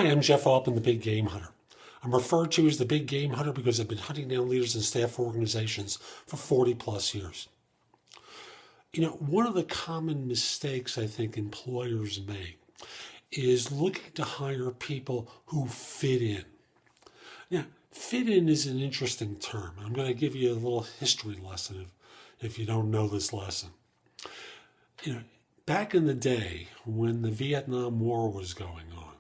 Hi, I'm Jeff Altman, the Big Game Hunter. I'm referred to as the Big Game Hunter because I've been hunting down leaders and staff for organizations for 40 plus years. You know, one of the common mistakes I think employers make is looking to hire people who fit in. Now, fit in is an interesting term. I'm going to give you a little history lesson if you don't know this lesson. You know, back in the day when the Vietnam War was going on,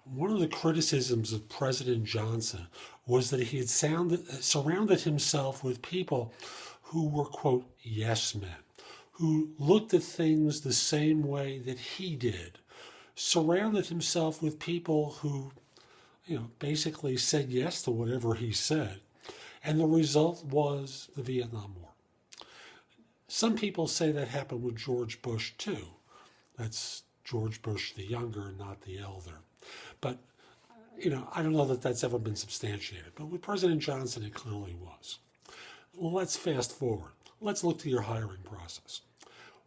one of the criticisms of President Johnson was that he had surrounded himself with people who were, quote, yes men, who looked at things the same way that he did, surrounded himself with people who, basically said yes to whatever he said. And the result was the Vietnam War. Some people say that happened with George Bush, too. That's George Bush the younger, not the elder. But, I don't know that that's ever been substantiated. But with President Johnson, it clearly was. Well, let's fast forward. Let's look to your hiring process.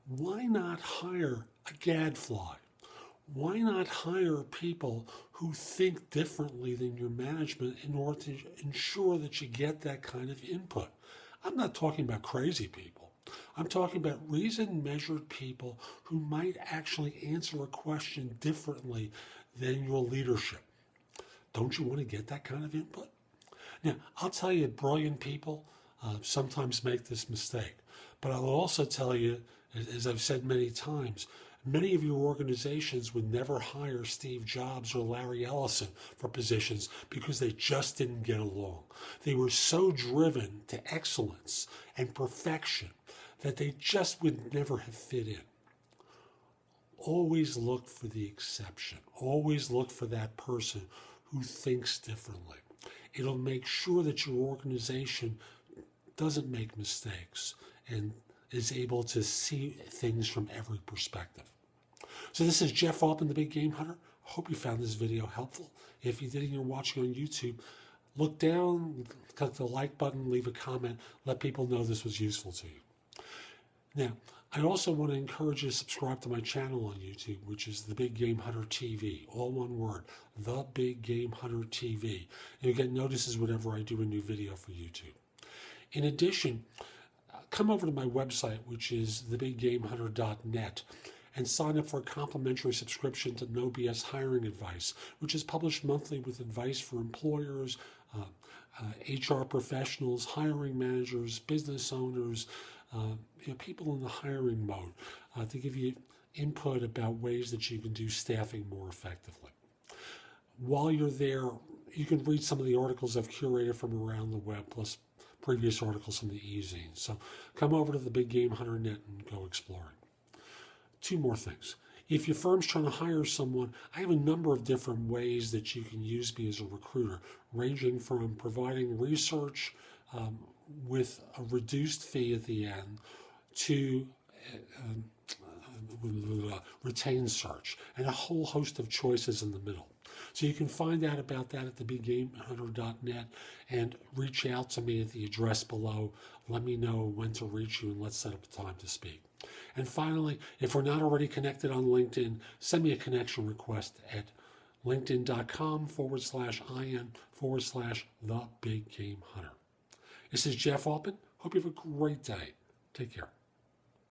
Why not hire a gadfly? Why not hire people who think differently than your management in order to ensure that you get that kind of input? I'm not talking about crazy people. I'm talking about reasoned, measured people who might actually answer a question differently than your leadership. Don't you want to get that kind of input? Now, I'll tell you, brilliant people sometimes make this mistake. But I'll also tell you, as I've said many times, many of your organizations would never hire Steve Jobs or Larry Ellison for positions because they just didn't get along. They were so driven to excellence and perfection that they just would never have fit in. Always look for the exception. Always look for that person who thinks differently. It'll make sure that your organization doesn't make mistakes and is able to see things from every perspective. So this is Jeff Altman, the Big Game Hunter. Hope you found this video helpful. If you did and you're watching on YouTube, look down, click the like button, leave a comment, let people know this was useful to you. Now, I also want to encourage you to subscribe to my channel on YouTube, which is The Big Game Hunter TV, all one word, The Big Game Hunter TV. You'll get notices whenever I do a new video for YouTube. In addition, come over to my website, which is thebiggamehunter.net, and sign up for a complimentary subscription to No BS Hiring Advice, which is published monthly with advice for employers, HR professionals, hiring managers, business owners, people in the hiring mode, to give you input about ways that you can do staffing more effectively. While you're there, you can read some of the articles I've curated from around the web, plus previous articles from the e-zine. So come over to the Big Game Hunter Net and go exploring. Two more things. If your firm's trying to hire someone, I have a number of different ways that you can use me as a recruiter, ranging from providing research with a reduced fee at the end to retained search and a whole host of choices in the middle. So you can find out about that at thebiggamehunter.net and reach out to me at the address below. Let me know when to reach you and let's set up a time to speak. And finally, if we're not already connected on LinkedIn, send me a connection request at linkedin.com/in/the Big Game Hunter. This is Jeff Altman. Hope you have a great day. Take care.